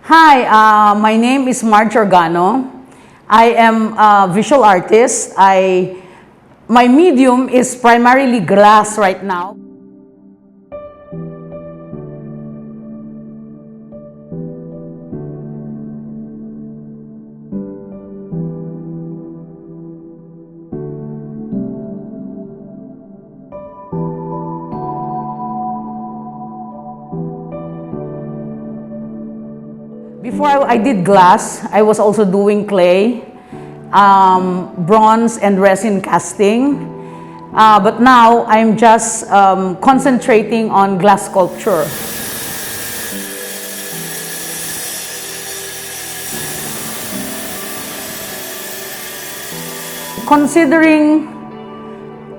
Hi, my name is Marge Organo. I am a visual artist. My medium is primarily glass right now. Before I did glass, I was also doing clay, bronze and resin casting. But now I'm just concentrating on glass sculpture. Considering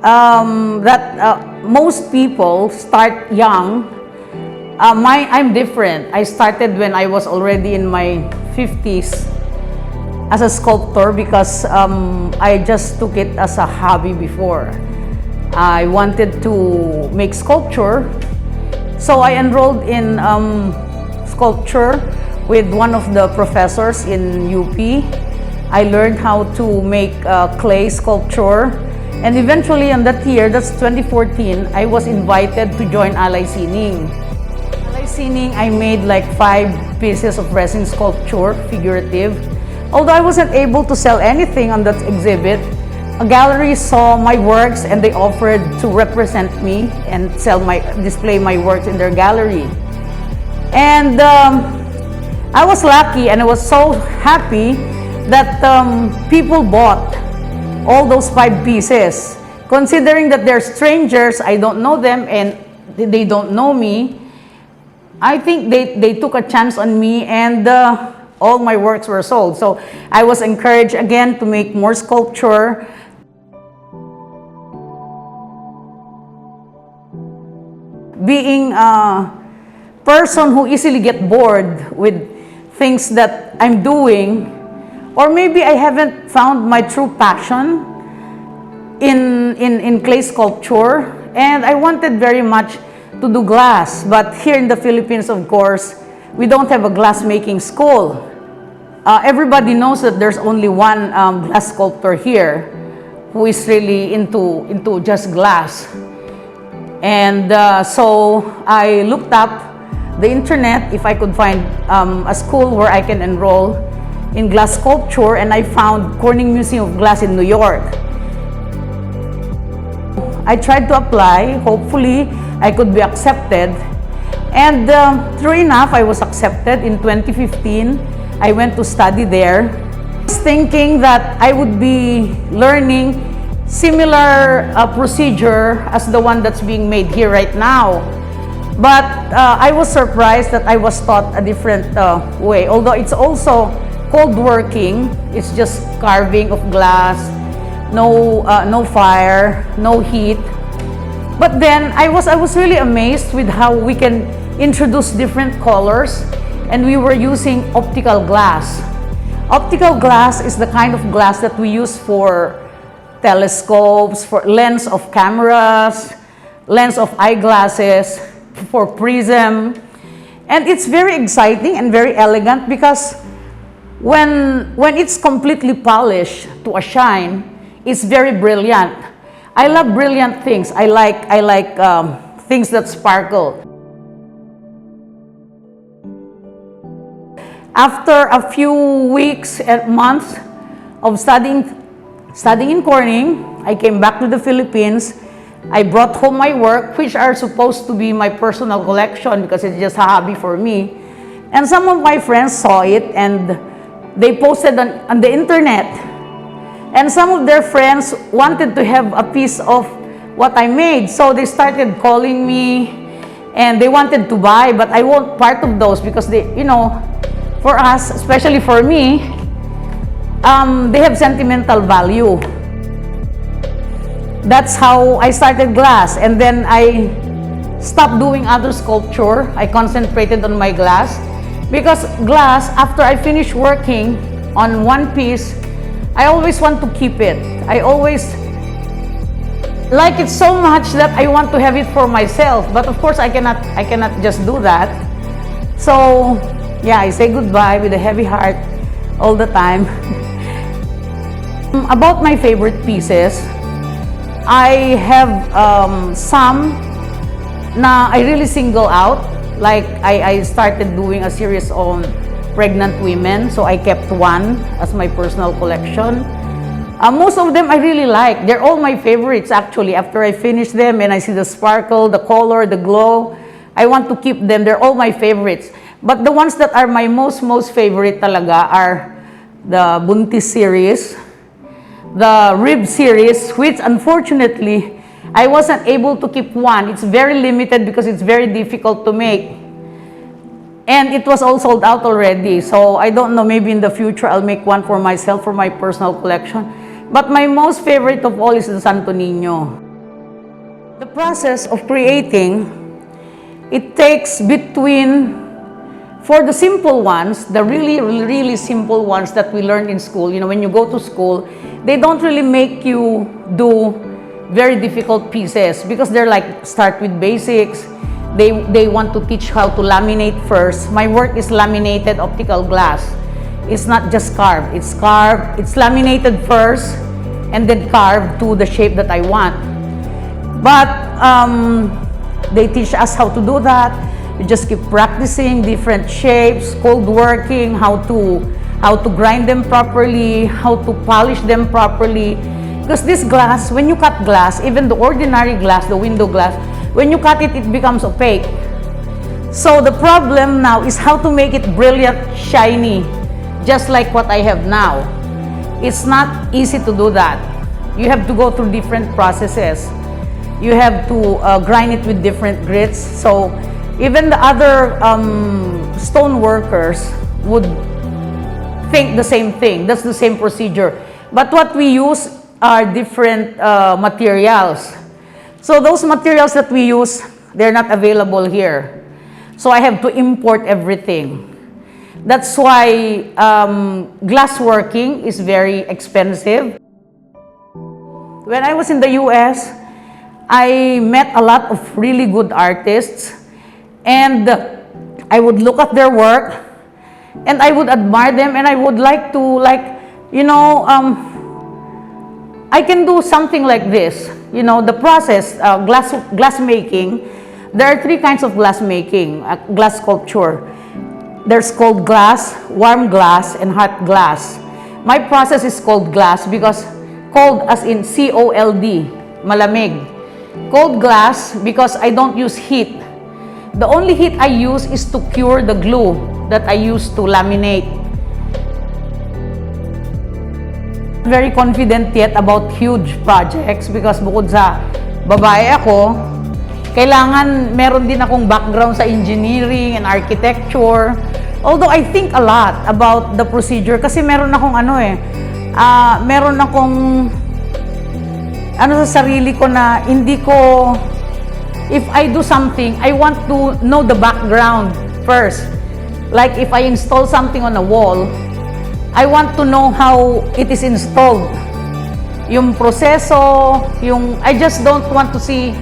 that most people start young, I'm different. I started when I was already in my 50s as a sculptor because I just took it as a hobby before. I wanted to make sculpture, so I enrolled in sculpture with one of the professors in UP. I learned how to make clay sculpture, and eventually in that year, that's 2014, I was invited to join Alay Sining. I made like 5 pieces of resin sculpture, figurative. Although I wasn't able to sell anything on that exhibit, a gallery saw my works and they offered to represent me and display my works in their gallery. And I was lucky and I was so happy that people bought all those 5 pieces. Considering that they're strangers, I don't know them and they don't know me, I think they took a chance on me and all my works were sold. So I was encouraged again to make more sculpture. Being a person who easily get bored with things that I'm doing, or maybe I haven't found my true passion in clay sculpture, and I wanted very much to do glass, but here in the Philippines, of course, we don't have a glass making school. Everybody knows that there's only one glass sculptor here who is really into just glass. And so I looked up the internet if I could find a school where I can enroll in glass sculpture, and I found Corning Museum of Glass in New York. I tried to apply. Hopefully, I could be accepted. And true enough, I was accepted in 2015. I went to study there, thinking that I would be learning similar procedure as the one that's being made here right now. But I was surprised that I was taught a different way. Although it's also cold working, it's just carving of glass, no fire, no heat. But then I was really amazed with how we can introduce different colors, and we were using optical glass. Optical glass is the kind of glass that we use for telescopes, for lens of cameras, lens of eyeglasses, for prism. And it's very exciting and very elegant because when it's completely polished to a shine, it's very brilliant. I love brilliant things. I like things that sparkle. After a few weeks and months of studying in Corning, I came back to the Philippines. I brought home my work, which are supposed to be my personal collection because it's just a hobby for me. And some of my friends saw it and they posted on the internet. And some of their friends wanted to have a piece of what I made. So they started calling me and they wanted to buy, but I won't part of those because for us, especially for me, they have sentimental value. That's how I started glass. And then I stopped doing other sculpture. I concentrated on my glass because glass, after I finish working on one piece, I always want to keep it. I always like it so much that I want to have it for myself. But of course, I cannot just do that. So Yeah, I say goodbye with a heavy heart all the time. About my favorite pieces, I have some na I really single out. Like I started doing a series on pregnant women, so I kept one as my personal collection. Most of them I really like. They're all my favorites actually. After I finish them and I see the sparkle, the color, the glow, I want to keep them. They're all my favorites. But the ones that are my most favorite talaga are the Buntis series, the Rib series, which unfortunately I wasn't able to keep one. It's very limited because it's very difficult to make. And it was all sold out already. So I don't know, maybe in the future I'll make one for myself, for my personal collection. But my most favorite of all is the Santo Niño. The process of creating, it takes between, for the simple ones, the really simple ones that we learned in school, you know, when you go to school, they don't really make you do very difficult pieces because they're like, start with basics. They want to teach how to laminate first. My work is laminated optical glass. It's not just carved. It's carved, it's laminated first, and then carved to the shape that I want. But they teach us how to do that. You just keep practicing different shapes, cold working, how to grind them properly, how to polish them properly. Because this glass, when you cut glass, even the ordinary glass, the window glass, when you cut it, it becomes opaque. So the problem now is how to make it brilliant, shiny, just like what I have now. It's not easy to do that. You have to go through different processes. You have to grind it with different grits. So even the other stone workers would think the same thing. That's the same procedure. But what we use are different materials. So those materials that we use, they're not available here. So I have to import everything. That's why glassworking is very expensive. When I was in the US, I met a lot of really good artists, and I would look at their work and I would admire them, and I would like to, you know, I can do something like this. You know, the process, glass making, there are three kinds of glass making, glass sculpture. There's cold glass, warm glass, and hot glass. My process is cold glass because cold as in C-O-L-D, malamig. Cold glass because I don't use heat. The only heat I use is to cure the glue that I use to laminate. Very confident yet about huge projects because bukod sa babae ako, kailangan meron din akong background sa engineering and architecture. Although I think a lot about the procedure kasi meron akong meron akong sa sarili ko na hindi ko, if I do something, I want to know the background first. Like if I install something on a wall, I want to know how it is installed. Yung proseso, I just don't want to see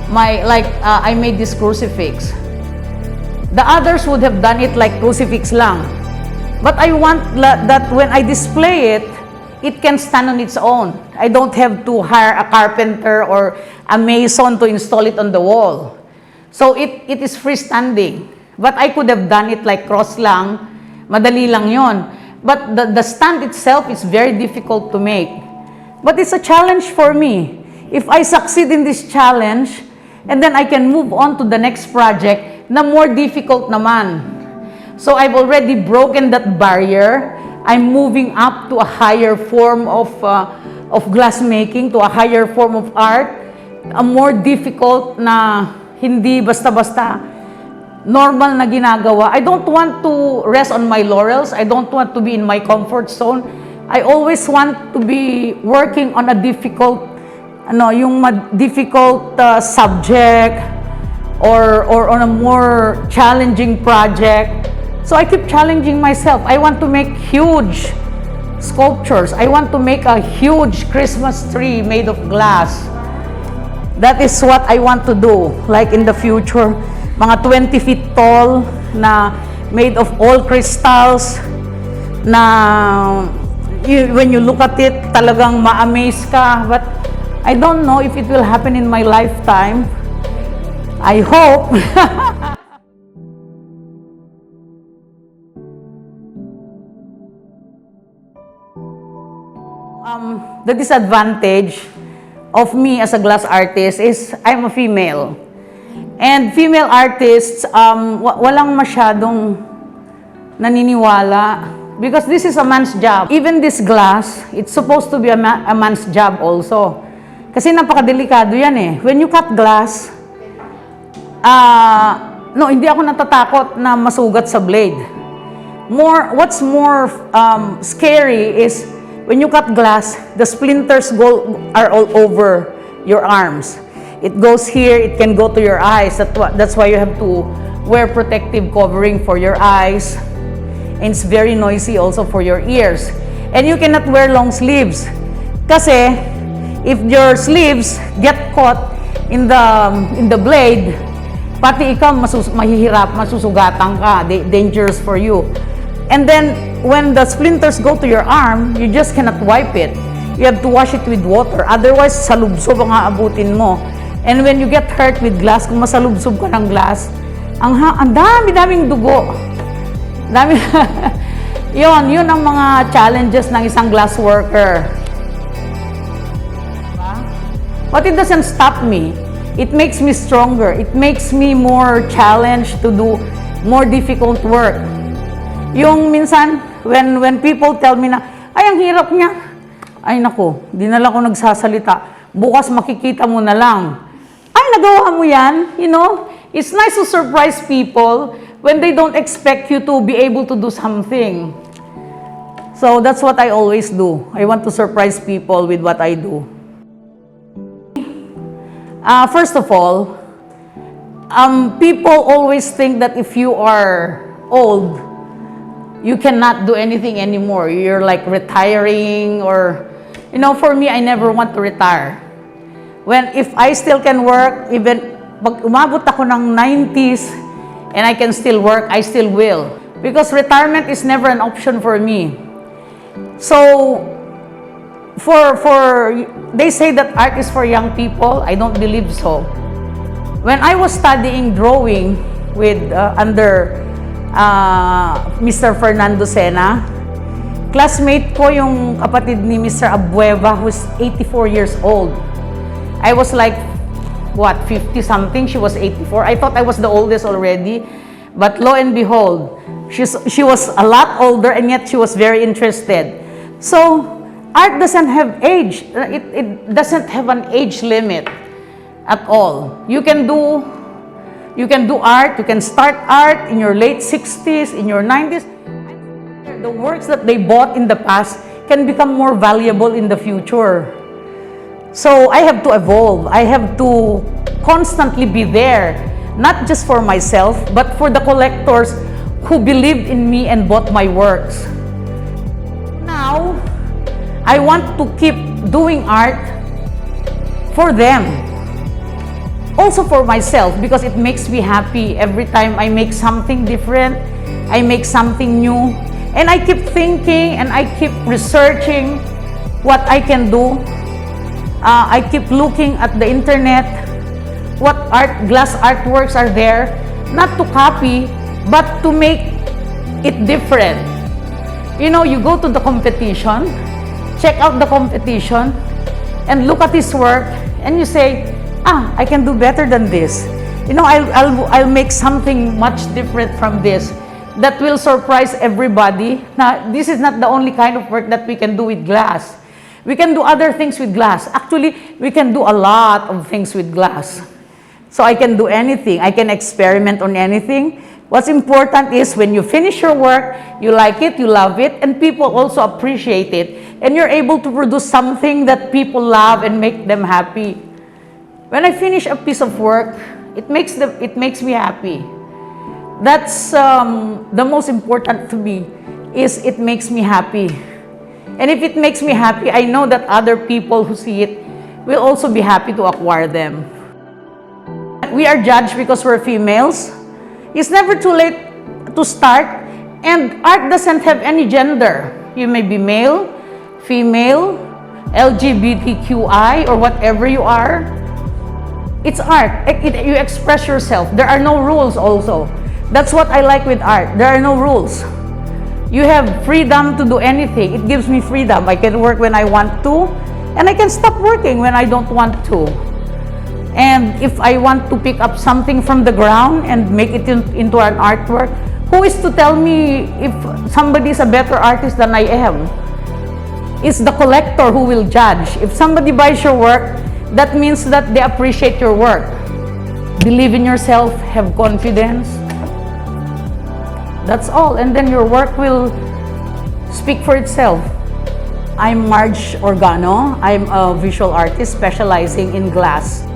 I made this crucifix. The others would have done it like crucifix lang. But I want that when I display it, it can stand on its own. I don't have to hire a carpenter or a mason to install it on the wall. So it is freestanding. But I could have done it like cross lang, madali lang yon. But the stand itself is very difficult to make. But it's a challenge for me. If I succeed in this challenge, and then I can move on to the next project na more difficult naman. So I've already broken that barrier. I'm moving up to a higher form of glass making, to a higher form of art, a more difficult na hindi basta-basta normal na ginagawa. I don't want to rest on my laurels. I don't want to be in my comfort zone. I always want to be working on a difficult, difficult subject or on a more challenging project. So I keep challenging myself. I want to make huge sculptures. I want to make a huge Christmas tree made of glass. That is what I want to do, like in the future. Mga 20 feet tall na made of all crystals na when you look at it, talagang ma-amaze ka. But I don't know if it will happen in my lifetime. I hope. The disadvantage of me as a glass artist is I'm a female. And female artists, walang masyadong naniniwala because this is a man's job. Even this glass, it's supposed to be a man's job also. Kasi napakadelikado yan eh. When you cut glass, no, hindi ako natatakot na masugat sa blade. What's more scary is when you cut glass, the splinters are all over your arms. It goes here, it can go to your eyes. That's why you have to wear protective covering for your eyes. And it's very noisy also for your ears. And you cannot wear long sleeves. Kasi if your sleeves get caught in the blade, pati ikaw mahihirap, masusugatan ka, dangerous for you. And then, when the splinters go to your arm, you just cannot wipe it. You have to wash it with water. Otherwise, salubsob ang aabutin mo. And when you get hurt with glass, kung masalubsob ka ng glass, ang dami-daming dugo. Yun ang mga challenges ng isang glass worker. But it doesn't stop me. It makes me stronger. It makes me more challenged to do more difficult work. Yung minsan, when people tell me na, ay, ang hirap niya. Ay, naku, di na lang ako nagsasalita. Bukas makikita mo na lang. Ay, nagawa mo yan. You know, it's nice to surprise people when they don't expect you to be able to do something. So, that's what I always do. I want to surprise people with what I do. First of all, people always think that if you are old, you cannot do anything anymore. You're like retiring or, you know, for me, I never want to retire. If I still can work, even pag umabot ako ng 90s and I can still work, I still will. Because retirement is never an option for me. So, they say that art is for young people. I don't believe so. When I was studying drawing under Mr. Fernando Sena, classmate ko yung kapatid ni Mr. Abueva, who's 84 years old. I was like, 50 something, she was 84. I thought I was the oldest already, but lo and behold, she was a lot older and yet she was very interested. So, art doesn't have age. It doesn't have an age limit at all. You can do art, you can start art in your late 60s, in your 90s. The works that they bought in the past can become more valuable in the future. So I have to evolve. I have to constantly be there, not just for myself, but for the collectors who believed in me and bought my works. Now, I want to keep doing art for them. Also for myself, because it makes me happy every time I make something different, I make something new, and I keep thinking and I keep researching what I can do. I keep looking at the internet, what glass artworks are there, not to copy, but to make it different. You know, you go to the competition, check out the competition, and look at his work, and you say, I can do better than this. You know, I'll make something much different from this that will surprise everybody. Now, this is not the only kind of work that we can do with glass. We can do other things with glass. Actually, we can do a lot of things with glass. So I can do anything. I can experiment on anything. What's important is when you finish your work, you like it, you love it, and people also appreciate it. And you're able to produce something that people love and make them happy. When I finish a piece of work, it makes me happy. That's the most important to me, is it makes me happy. And if it makes me happy, I know that other people who see it will also be happy to acquire them. We are judged because we're females. It's never too late to start. And art doesn't have any gender. You may be male, female, LGBTQI, or whatever you are. It's art. You express yourself. There are no rules also. That's what I like with art. There are no rules. You have freedom to do anything. It gives me freedom. I can work when I want to, and I can stop working when I don't want to. And if I want to pick up something from the ground and make it into an artwork, who is to tell me if somebody is a better artist than I am? It's the collector who will judge. If somebody buys your work, that means that they appreciate your work. Believe in yourself, have confidence. That's all. And then your work will speak for itself. I'm Marge Organo. I'm a visual artist specializing in glass.